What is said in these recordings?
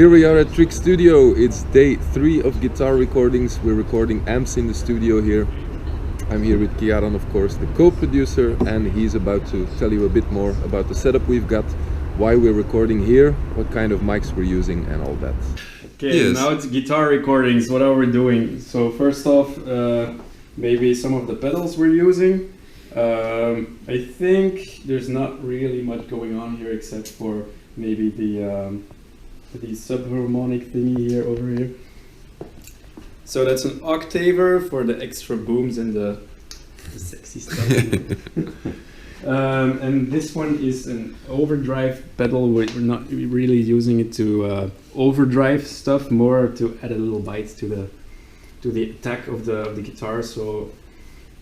Here we are at Trix Studio. It's day 3 of guitar recordings. We're recording amps in the studio here. I'm here with Chiaran, of course, the co-producer, and he's about to tell you a bit more about the setup we've got, why we're recording here, what kind of mics we're using, and all that. Okay, yes. Now it's guitar recordings. What are we doing? So first off, maybe some of the pedals we're using. I think there's not really much going on here except for maybe the subharmonic thingy here over here. So that's an octaver for the extra booms and the sexy stuff. And this one is an overdrive pedal. We're not really using it to overdrive stuff, more to add a little bite to the attack of the guitar. So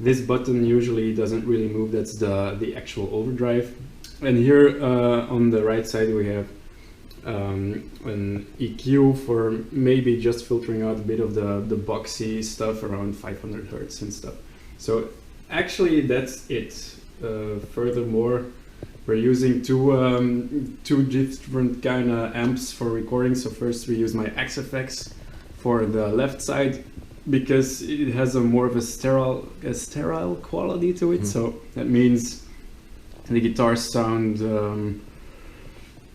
this button usually doesn't really move. That's the actual overdrive. And here on the right side we have an EQ for maybe just filtering out a bit of the boxy stuff around 500 Hertz and stuff. So actually that's it. Furthermore, we're using two different kind of amps for recording. So first we use my XFX for the left side because it has a more of a sterile quality to it. So that means the guitars sound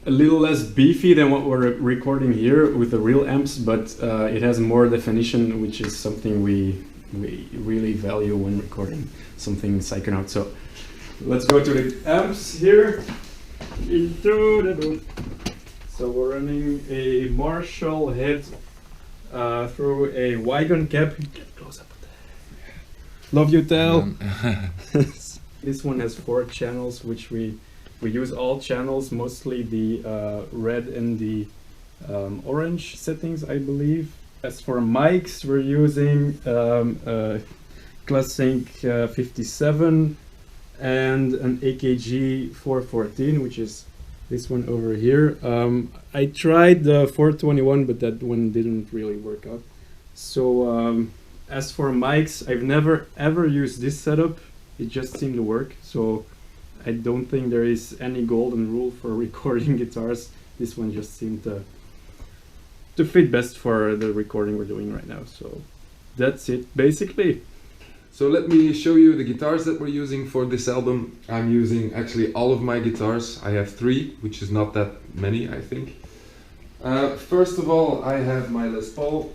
a little less beefy than what we're recording here with the real amps, but it has more definition, which is something we really value when recording something Psychonaut. So let's go to the amps here. Into the booth. So we're running a Marshall head through a wagon cab. Get close up. Love you, Tel. This one has 4 channels, which we use all channels, mostly the red and the orange settings, I believe. As for mics, we're using Classic 57 and an AKG 414, which is this one over here. I tried the 421, but that one didn't really work out. So as for mics, I've never ever used this setup. It just seemed to work. So I don't think there is any golden rule for recording guitars. This one just seemed to fit best for the recording we're doing right now. So that's it, basically. So let me show you the guitars that we're using for this album. I'm using actually all of my guitars. I have 3, which is not that many, I think. First of all, I have my Les Paul.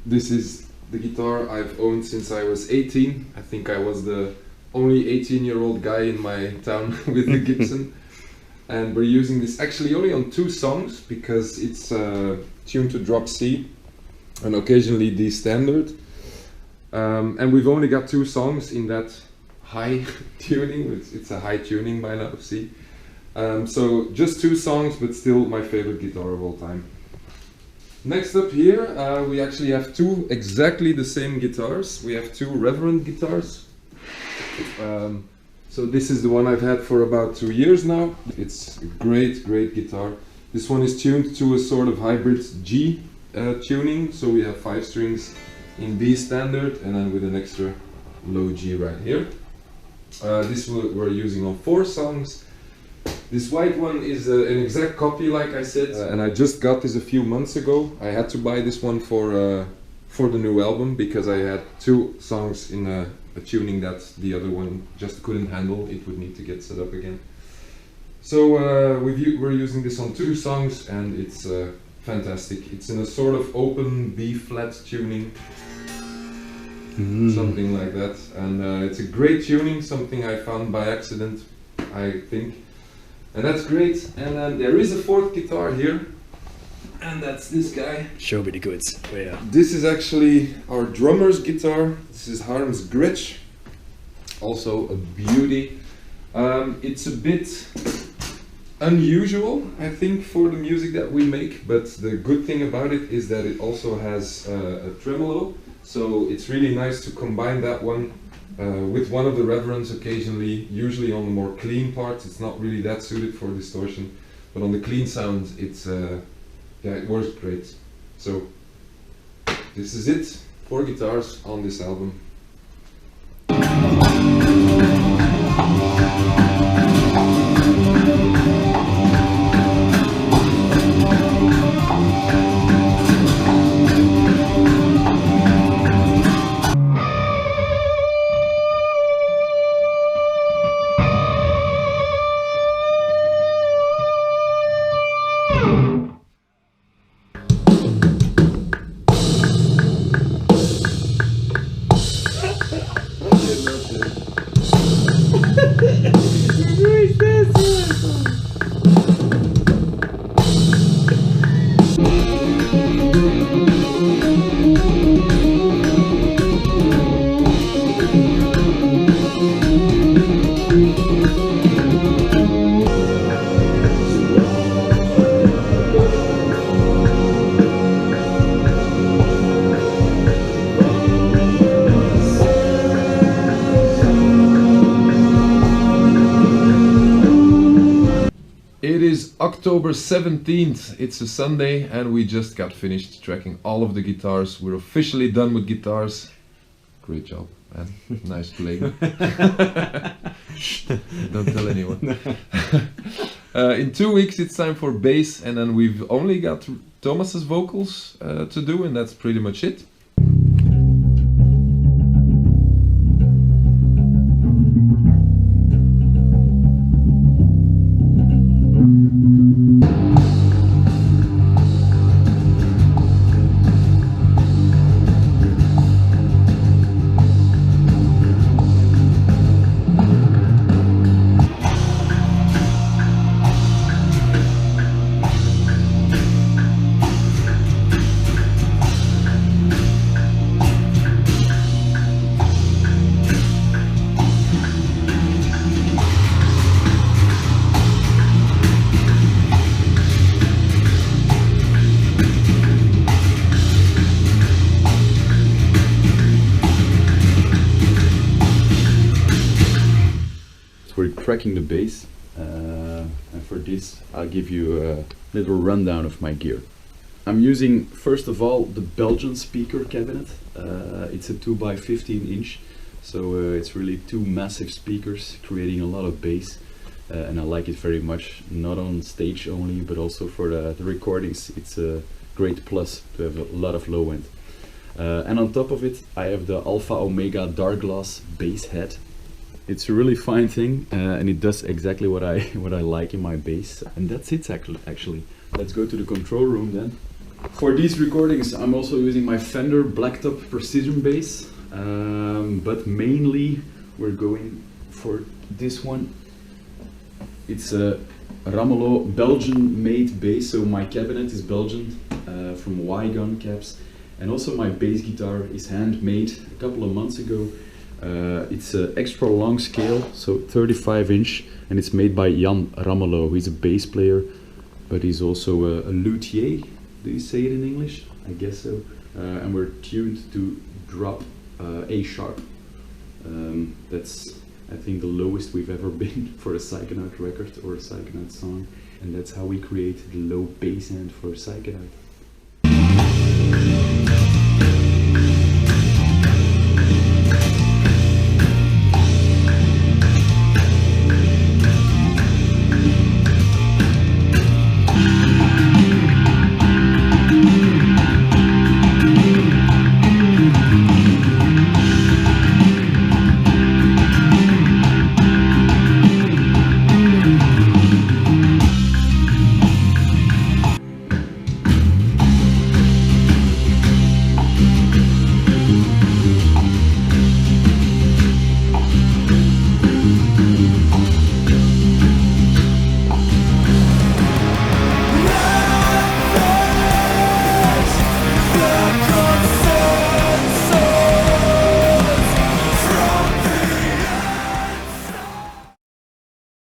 This is the guitar I've owned since I was 18. I think I was the only 18-year-old guy in my town with the Gibson. And we're using this actually only on 2 songs because it's tuned to drop C and occasionally D standard. And we've only got 2 songs in that high tuning. It's a high tuning by now, C. So just 2 songs, but still my favorite guitar of all time. Next up here, we actually have 2 exactly the same guitars. We have 2 Reverend guitars. So this is the one I've had for about 2 years now. It's a great guitar. This one is tuned to a sort of hybrid G tuning. So we have 5 strings in B standard and then with an extra low G right here. This we're using on 4 songs. This white one is an exact copy, like I said, and I just got this a few months ago. I had to buy this one for the new album because I had 2 songs in a tuning that the other one just couldn't handle. It would need to get set up again. So we're using this on 2 songs and it's fantastic. It's in a sort of open B flat tuning, something like that. And it's a great tuning, something I found by accident, I think. And that's great. And then there is a 4th guitar here, and that's this guy. Show me the goods. Oh, yeah. This is actually our drummer's guitar. This is Harm's Gretsch, also a beauty. It's a bit unusual, I think, for the music that we make, but the good thing about it is that it also has a tremolo, so it's really nice to combine that one with one of the Reverends occasionally, usually on the more clean parts. It's not really that suited for distortion, but on the clean sounds it's yeah, it works great. So this is it, 4 guitars on this album. October 17th. It's a Sunday and we just got finished tracking all of the guitars. We're officially done with guitars. Great job, man. Nice playing. Shh, don't tell anyone. In 2 weeks it's time for bass, and then we've only got Thomas's vocals to do, and that's pretty much it. We're cracking the bass, and for this I'll give you a little rundown of my gear. I'm using first of all the Belgian speaker cabinet. It's a 2x15 inch, so it's really two massive speakers creating a lot of bass, and I like it very much, not on stage only but also for the recordings. It's a great plus to have a lot of low end. And on top of it I have the Alpha Omega Dark Glass bass head. It's a really fine thing, and it does exactly what I like in my bass, and that's it actually. Let's go to the control room then. For these recordings I'm also using my Fender Blacktop Precision bass, but mainly we're going for this one. It's a Ramelow Belgian made bass, so my cabinet is Belgian, from Y-Gun caps, and also my bass guitar is handmade a couple of months ago. It's an extra long scale, so 35 inch, and it's made by Jan Ramelow. He's a bass player, but he's also a luthier. Do you say it in English? I guess so. And we're tuned to drop A sharp. That's, I think, the lowest we've ever been for a Psychonaut record or a Psychonaut song, and that's how we create the low bass end for Psychonaut.